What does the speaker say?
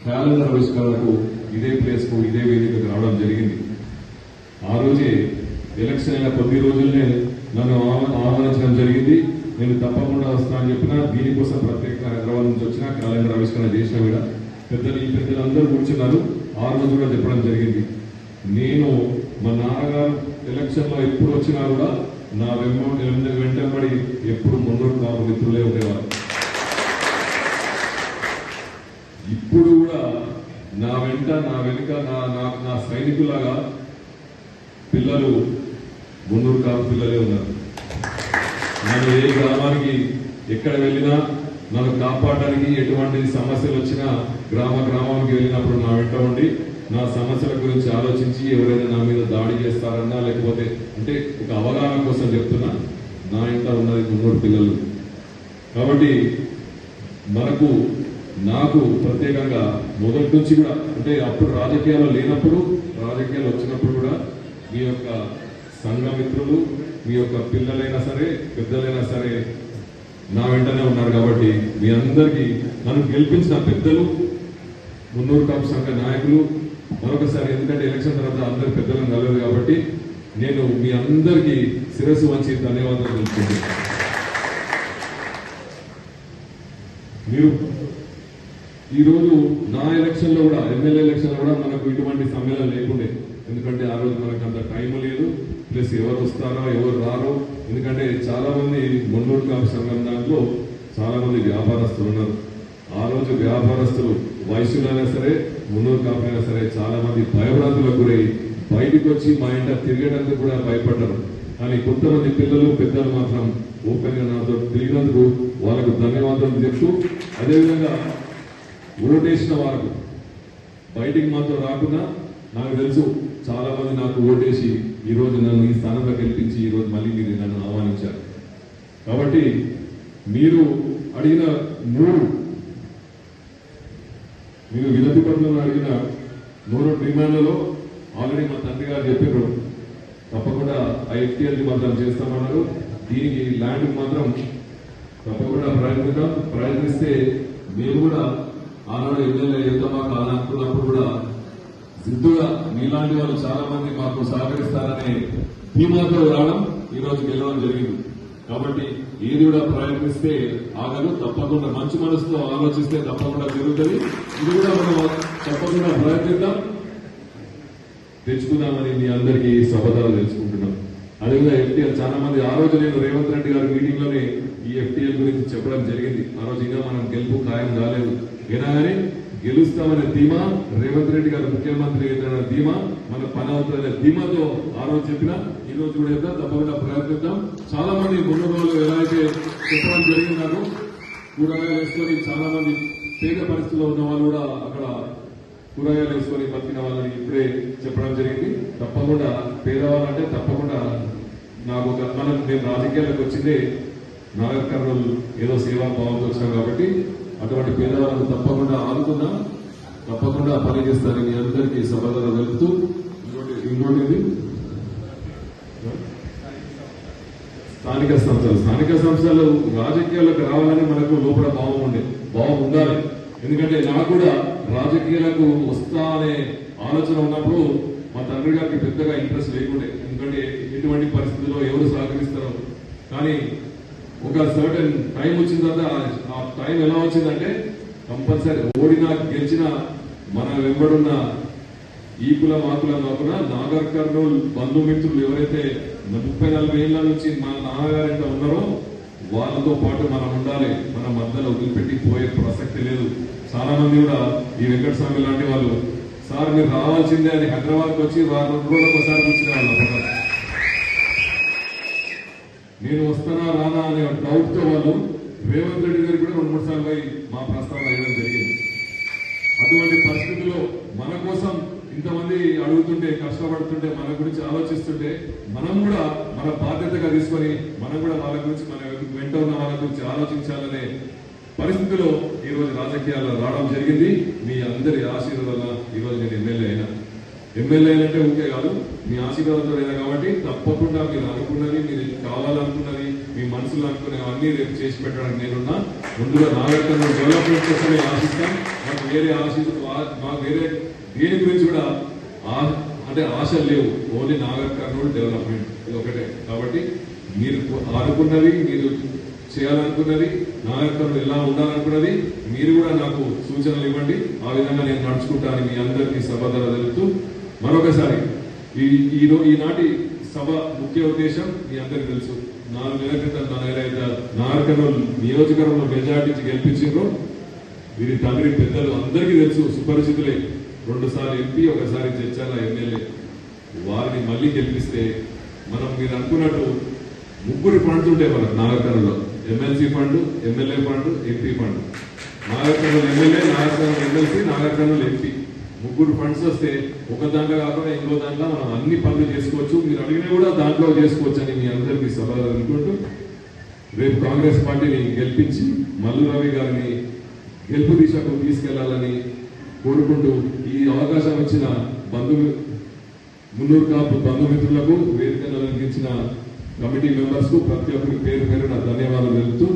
Calendar ఆవిష్కరణకు ఇదే place కు ఇదే వేదికకు రావడం జరిగింది. ఆ రోజే ఎలక్షన్ అయిన కొద్ది రోజుల్నే నన్ను ఆహ్వానించడం జరిగింది. నేను తప్పకుండా వస్తానని చెప్పినా దీనికోసం ప్రత్యేకంగా హైదరాబాద్ నుంచి వచ్చిన క్యాలెండర్ ఆవిష్కరణ చేసిన కూడా ఈ పెద్దలందరూ కూర్చున్నారు. ఆ రోజు కూడా చెప్పడం జరిగింది. నేను మా నాన్నగారు ఎలక్షన్ లో ఎప్పుడు వచ్చినా కూడా నా వెంటబడి ఎప్పుడు మున్నూరు కాపు మిత్రులే ఉండేవారు. ఇప్పుడు కూడా నా వెనుక నా సైనికులాగా పిల్లలు మున్నూరు కాపు పిల్లలే ఉన్నారు. నన్ను ఏ గ్రామానికి ఎక్కడ వెళ్ళినా నన్ను కాపాడడానికి ఎటువంటి సమస్యలు వచ్చినా గ్రామానికి వెళ్ళినప్పుడు నా వెంట ఉండి నా సమస్యల గురించి ఆలోచించి ఎవరైనా నా మీద దాడి చేస్తారన్నా లేకపోతే అంటే ఒక అవగాహన కోసం చెప్తున్నా, నా ఇంట ఉన్నది మున్నూరు పిల్లలు. కాబట్టి నాకు ప్రత్యేకంగా మొదటి నుంచి కూడా అంటే అప్పుడు రాజకీయాలు లేనప్పుడు, రాజకీయాలు వచ్చినప్పుడు కూడా మీ యొక్క సంఘమిత్రులు, మీ యొక్క పిల్లలైనా సరే పెద్దలైనా సరే నా వెంటనే ఉన్నారు. కాబట్టి మీ అందరికీ నన్ను గెలిపించిన పెద్దలు, మున్నూరు కాపు సంఘ నాయకులు మరొకసారి, ఎందుకంటే ఎలక్షన్ తర్వాత అందరు పెద్దలను కలదు కాబట్టి నేను మీ అందరికీ శిరస్సు వంచి ధన్యవాదాలు తెలుపుకుంటున్నాను. మీరు ఈరోజు నా ఎలక్షన్ లో కూడా ఎమ్మెల్యే ఎలక్షన్ లో కూడా మనకు ఇటువంటి సమ్మేళనం లేకుండే, ఎందుకంటే ఆ రోజు మనకు అంత టైం లేదు. ప్లస్ ఎవరు వస్తారో ఎవరు రారో, ఎందుకంటే చాలా మంది మున్నూరు కాపు సంఘం దాంట్లో చాలా మంది వ్యాపారస్తులు ఉన్నారు. ఆ రోజు వ్యాపారస్తులు వయసులైనా సరే మున్నూరు కాపులైనా సరే చాలా మంది భయభ్రాంతులకు గురై బయటకు వచ్చి మా ఇంట తిరిగేటందుకు కూడా భయపడ్డారు. కానీ కొంతమంది పిల్లలు పెద్దలు మాత్రం ఓపెన్ గా నాతో తిరిగినందుకు వాళ్ళకు ధన్యవాదాలు చెప్తూ, అదేవిధంగా ఓటేసిన వారికి బయటికి మాతో రాకుండా నాకు తెలుసు చాలా మంది నాకు ఓటేసి ఈ రోజు నన్ను ఈ స్థానంలో గెలిపించి ఈ రోజు మళ్ళీ మీరు నన్ను ఆహ్వానించారు. కాబట్టి మీరు అడిగిన మీరు వినతి పత్రంలో అడిగిన 3 డిమాండ్లలో ఆల్రెడీ మా తండ్రి గారు చెప్పారు, తప్పకుండా ఆ ఎఫ్టీఎల్ మాత్రం చేస్తామన్నారు. దీనికి ల్యాండ్ మాత్రం తప్పకుండా ప్రయత్నిస్తే మేము కూడా ఆనాడు ఎమ్మెల్యే చేద్దామా కాదనుకున్నప్పుడు కూడా సిద్ధుగా మీలాంటి వాళ్ళు చాలా మంది మాకు సహకరిస్తారనే ధీమాతో రావడం ఈ రోజు గెలవడం జరిగింది. కాబట్టి ఏది కూడా ప్రయత్నిస్తే ఆగదు, తప్పకుండా మంచి మనసుతో ఆలోచిస్తే తప్పకుండా జరుగుతుంది. ఇది కూడా మనం తప్పకుండా ప్రయత్నిద్దాం, తెచ్చుకుందామని మీ అందరికీ శపథాలు తెలుసుకుంటున్నాం. అదేవిధంగా ఎఫ్టీఎల్ చాలా మంది ఆ రోజు నేను రేవంత్ రెడ్డి గారి మీటింగ్ లోనే ఈ ఎఫ్టీఎల్ గురించి చెప్పడం జరిగింది. ఆ రోజు ఇంకా మనం గెలుపు ఖాయం కాలేదు, అయినా కానీ గెలుస్తామనే ధీమా, రేవంత్ రెడ్డి గారు ముఖ్యమంత్రి అయిన ధీమా, మన పని అవుతుందనే ధీమాతో ఆ రోజు చెప్పినా ఈ రోజు కూడా చేద్దాం, తప్పకుండా ప్రయత్నిద్దాం. చాలా మంది ముందు రోజులు ఎలా అయితే చెప్పడం జరిగింది, నాకు కూరగాయలు వేసుకొని చాలా మంది పేద పరిస్థితుల్లో ఉన్న వాళ్ళు కూడా అక్కడ కూరగాయలు వేసుకొని బతికిన వాళ్ళని ఇప్పుడే చెప్పడం జరిగింది. తప్పకుండా పేదవాళ్ళంటే తప్పకుండా నాకు నేను రాజకీయాలకు వచ్చిందే నాగర్ కర్నూలు ఏదో సేవా భావంతో వచ్చాం కాబట్టి అటువంటి పేదవాళ్ళను తప్పకుండా ఆదుకున్నా, తప్పకుండా పనిచేస్తారని మీ అందరికీ సమాధానం తెలుపుతూ, ఇంకోటి స్థానిక సంస్థలు రాజకీయాలకు రావాలని మనకు లోపల భావం ఉండాలి. ఎందుకంటే నాకు కూడా రాజకీయాలకు వస్తా అనే ఆలోచన ఉన్నప్పుడు మా తండ్రి గారికి పెద్దగా ఇంట్రెస్ట్ లేకుండే, ఎందుకంటే ఎటువంటి పరిస్థితుల్లో ఎవరు సహకరిస్తారో. కానీ ఒక సర్టన్ టైం వచ్చిన తర్వాత ఆ టైం ఎలా వచ్చిందంటే కంపల్సరీ ఓడినా గెలిచినా మన వెంబడున్న ఈ కులం ఆ కులం కాకుండా నాగర్ కర్నూలు బంధుమిత్రులు ఎవరైతే 30-40 ఏళ్ల నుంచి మన నాన్నగారింట ఉన్నారో వాళ్ళతో పాటు మనం ఉండాలి. మన మధ్యలో వదిలిపెట్టి పోయే ప్రసక్తి లేదు. చాలా మంది కూడా ఈ వెంకటస్వామి లాంటి వాళ్ళు సార్ మీరు రావాల్సిందే అని హైదరాబాద్కి వచ్చి 2 రోజులకు ఒకసారి కూర్చునే వాళ్ళు. నేను వస్తానా రానా అనే డౌట్ తో వాళ్ళు రేవంత్ రెడ్డి గారికి కూడా 2-3 సార్లు పోయి మా ప్రస్తావన వేయడం జరిగింది. అటువంటి పరిస్థితుల్లో మన కోసం ఇంతమంది అడుగుతుంటే, కష్టపడుతుంటే, మన గురించి ఆలోచిస్తుంటే మనం కూడా మన బాధ్యతగా తీసుకొని మనం కూడా వాళ్ళ గురించి మన వెంట ఉన్న వాళ్ళ గురించి ఆలోచించాలనే పరిస్థితిలో ఈ రోజు రాజకీయాల్లో రావడం జరిగింది. మీ అందరి ఆశీర్వాదం వల్ల ఈ రోజు నేను ఎమ్మెల్యే అయినా. ఎమ్మెల్యే అంటే ఊకే కాదు, మీ ఆశీర్వాదంతో అయినా కాబట్టి తప్పకుండా మీరు అనుకున్నది, మీరు కావాలనుకున్నది, మీ మనసులో అనుకునే అన్ని రేపు చేసి పెట్టడానికి నేనున్నా. ముందుగా నాగర్ కర్నూలు డెవలప్మెంట్ కోసమే ఆశిస్తాం. మాకు వేరే దేని గురించి కూడా అంటే ఆశలు లేవు. ఓన్లీ నాగర్ కర్నూలు డెవలప్మెంట్ ఇది ఒకటే. కాబట్టి మీరు అనుకున్నది, మీరు చేయాలనుకున్నది, నాగర్ కర్నూలు ఎలా ఉండాలనుకున్నది మీరు కూడా నాకు సూచనలు ఇవ్వండి. ఆ విధంగా నేను నడుచుకుంటాను. మీ అందరికీ సభ ద్వారా తెలుపుతూ మరొకసారి ఈనాటి సభ ముఖ్య ఉద్దేశం మీ అందరికీ తెలుసు. 4 నెలల క్రితం నాగర్ కర్నూలు నియోజకవర్గంలో మెజార్టీ గెలిపించారో వీరి తండ్రి పెద్దలు అందరికీ తెలుసు, సుపరిచితులే. 2 సార్లు ఎంపీ, 1 సారి జడ్చర్ల ఎమ్మెల్యే. వారిని మళ్ళీ గెలిపిస్తే మనం మీరు అనుకున్నట్టు 3 ఫండ్స్ ఉంటాయి మనకు నాగర్ కర్నూలులో. MLC fund, MLA fund, MP fund. Nagar Kurnool MLA, Nagar Kurnool MLC, Nagar Kurnool MP 3 funds వస్తే ఒక దాంట్లో కాకుండా ఇంకో దాంట్లో మనం అన్ని పనులు చేసుకోవచ్చు. మీరు అడిగినా కూడా దాంట్లో చేసుకోవచ్చు అని మీ అందరికీ సభలో అనుకుంటూ రేపు కాంగ్రెస్ పార్టీని గెలిపించి మల్లు రవి గారిని గెలుపు దిశకు తీసుకెళ్లాలని కోరుకుంటూ ఈ అవకాశం ఇచ్చిన మున్నూరు కాపు బంధుమిత్రులకు, వేదికను అలంకరించిన కమిటీ మెంబర్స్ కు ప్రతి ఒక్కరికి పేరు పేరున ధన్యవాదాలు తెలుపుతూ